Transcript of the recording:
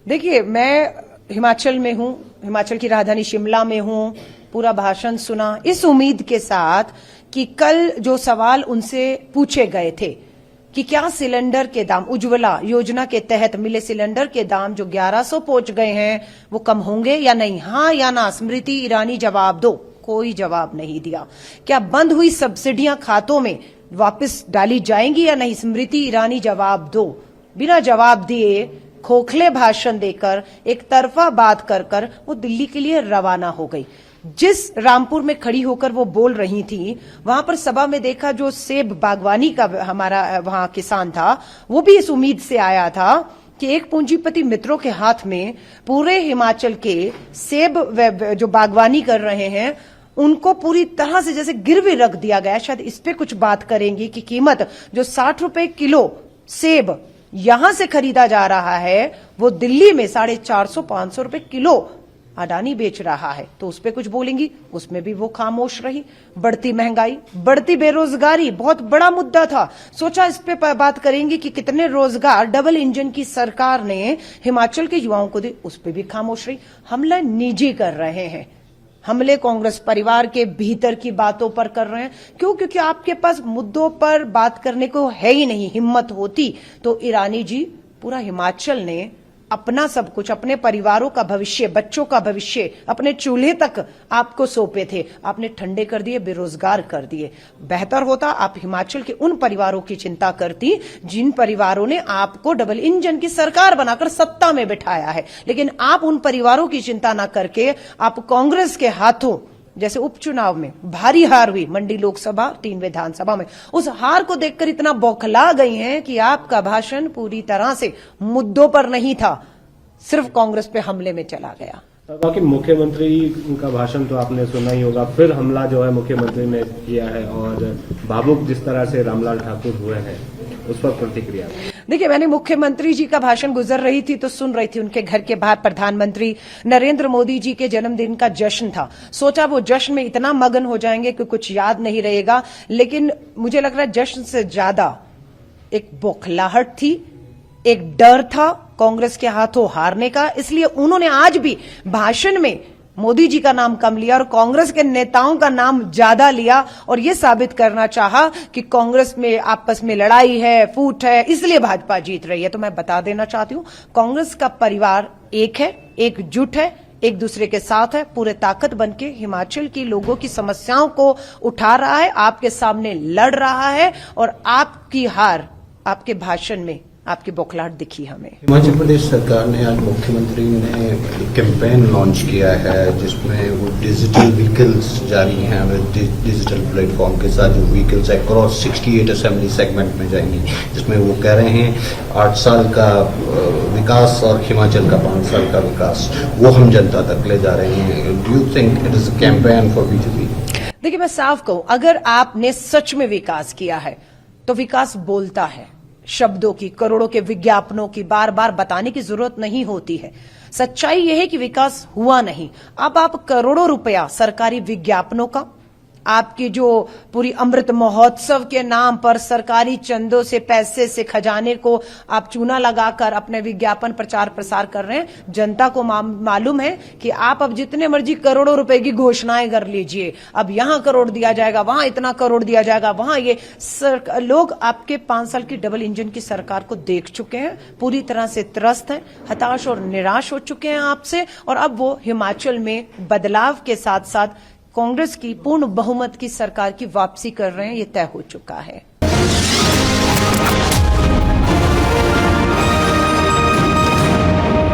देखिए, मैं हिमाचल में हूं, हिमाचल की राजधानी शिमला में हूं, पूरा भाषण सुना इस उम्मीद के साथ कि कल जो सवाल उनसे पूछे गए थे कि क्या सिलेंडर के दाम, उज्ज्वला योजना के तहत मिले सिलेंडर के दाम जो 1100 पहुंच गए हैं वो कम होंगे या नहीं, हाँ या ना, स्मृति ईरानी जवाब दो। कोई जवाब नहीं दिया। क्या बंद हुई सब्सिडियां खातों में वापस डाली जाएंगी या नहीं, स्मृति ईरानी जवाब दो। बिना जवाब दिए, खोखले भाषण देकर, एक तरफा बात कर वो दिल्ली के लिए रवाना हो गई। जिस रामपुर में खड़ी होकर वो बोल रही थी, वहां पर सभा में देखा जो सेब बागवानी का हमारा वहां किसान था, वो भी इस उम्मीद से आया था कि एक पूंजीपति मित्रों के हाथ में पूरे हिमाचल के सेब जो बागवानी कर रहे हैं उनको पूरी तरह से जैसे गिरवी रख दिया गया। शायद इस पे कुछ बात करेंगी कि कीमत जो 60 रुपए किलो सेब यहां से खरीदा जा रहा है वो दिल्ली में 450-500 रुपए किलो अडानी बेच रहा है, तो उस पर कुछ बोलेंगी। उसमें भी वो खामोश रही। बढ़ती महंगाई, बढ़ती बेरोजगारी बहुत बड़ा मुद्दा था। सोचा इस पे बात करेंगी कि कितने रोजगार डबल इंजन की सरकार ने हिमाचल के युवाओं को दिए, उस पर भी खामोश रही। हमला निजी कर रहे हैं, हमले कांग्रेस परिवार के भीतर की बातों पर कर रहे हैं। क्यों? क्योंकि आपके पास मुद्दों पर बात करने को है ही नहीं। हिम्मत होती तो ईरानी जी, पूरा हिमाचल ने अपना सब कुछ, अपने परिवारों का भविष्य, बच्चों का भविष्य, अपने चूल्हे तक आपको सौंपे थे, आपने ठंडे कर दिए, बेरोजगार कर दिए। बेहतर होता आप हिमाचल के उन परिवारों की चिंता करती जिन परिवारों ने आपको डबल इंजन की सरकार बनाकर सत्ता में बिठाया है। लेकिन आप उन परिवारों की चिंता ना करके आप कांग्रेस के हाथों, जैसे उपचुनाव में भारी हार हुई मंडी लोकसभा 3 विधानसभा में, उस हार को देखकर इतना बौखला गई हैं कि आपका भाषण पूरी तरह से मुद्दों पर नहीं था, सिर्फ कांग्रेस पे हमले में चला गया। बाकी मुख्यमंत्री का भाषण तो आपने सुना ही होगा, फिर हमला जो है मुख्यमंत्री ने किया है और भावुक जिस तरह से रामलाल ठाकुर हुए हैं उस पर प्रतिक्रिया। देखिए, मैंने मुख्यमंत्री जी का भाषण गुजर रही थी तो सुन रही थी। उनके घर के बाहर प्रधानमंत्री नरेंद्र मोदी जी के जन्मदिन का जश्न था। सोचा वो जश्न में इतना मगन हो जाएंगे कि कुछ याद नहीं रहेगा, लेकिन मुझे लग रहा है जश्न से ज्यादा एक बौखलाहट थी, एक डर था कांग्रेस के हाथों हारने का। इसलिए उन्होंने आज भी भाषण में मोदी जी का नाम कम लिया और कांग्रेस के नेताओं का नाम ज्यादा लिया और यह साबित करना चाहा कि कांग्रेस में आपस में लड़ाई है, फूट है, इसलिए भाजपा जीत रही है। तो मैं बता देना चाहती हूं, कांग्रेस का परिवार एक है, एकजुट है, एक दूसरे के साथ है, पूरे ताकत बनके हिमाचल की लोगों की समस्याओं को उठा रहा है, आपके सामने लड़ रहा है और आपकी हार आपके भाषण में, आपकी बौखलाहट दिखी हमें। हिमाचल प्रदेश सरकार ने आज मुख्यमंत्री ने एक कैंपेन लॉन्च किया है जिसमें वो डिजिटल व्हीकल्स जारी हैं, डिजिटल प्लेटफॉर्म के साथ जो व्हीकल्स अक्रॉस 68 असेंबली सेगमेंट में जाएंगी, जिसमें वो कह रहे हैं 8 साल का विकास और हिमाचल का 5 साल का विकास वो हम जनता तक ले जा रहे हैं। Do you think it is a campaign for BJP? देखिए, मैं साफ कहूं, अगर आपने सच में विकास किया है तो विकास बोलता है, शब्दों की, करोड़ों के विज्ञापनों की बार बार बताने की जरूरत नहीं होती है। सच्चाई यह है कि विकास हुआ नहीं। अब आप करोड़ों रुपया सरकारी विज्ञापनों का, आपकी जो पूरी अमृत महोत्सव के नाम पर सरकारी चंदों से, पैसे से, खजाने को आप चूना लगाकर अपने विज्ञापन प्रचार प्रसार कर रहे हैं। जनता को मालूम है कि आप अब जितने मर्जी करोड़ों रुपए की घोषणाएं कर लीजिए, अब यहां करोड़ दिया जाएगा, वहां इतना करोड़ दिया जाएगा, वहां ये लोग आपके 5 साल की डबल इंजन की सरकार को देख चुके हैं, पूरी तरह से त्रस्त हैं, हताश और निराश हो चुके हैं आपसे। और अब वो हिमाचल में बदलाव के साथ साथ कांग्रेस की पूर्ण बहुमत की सरकार की वापसी कर रहे हैं, ये तय हो चुका है।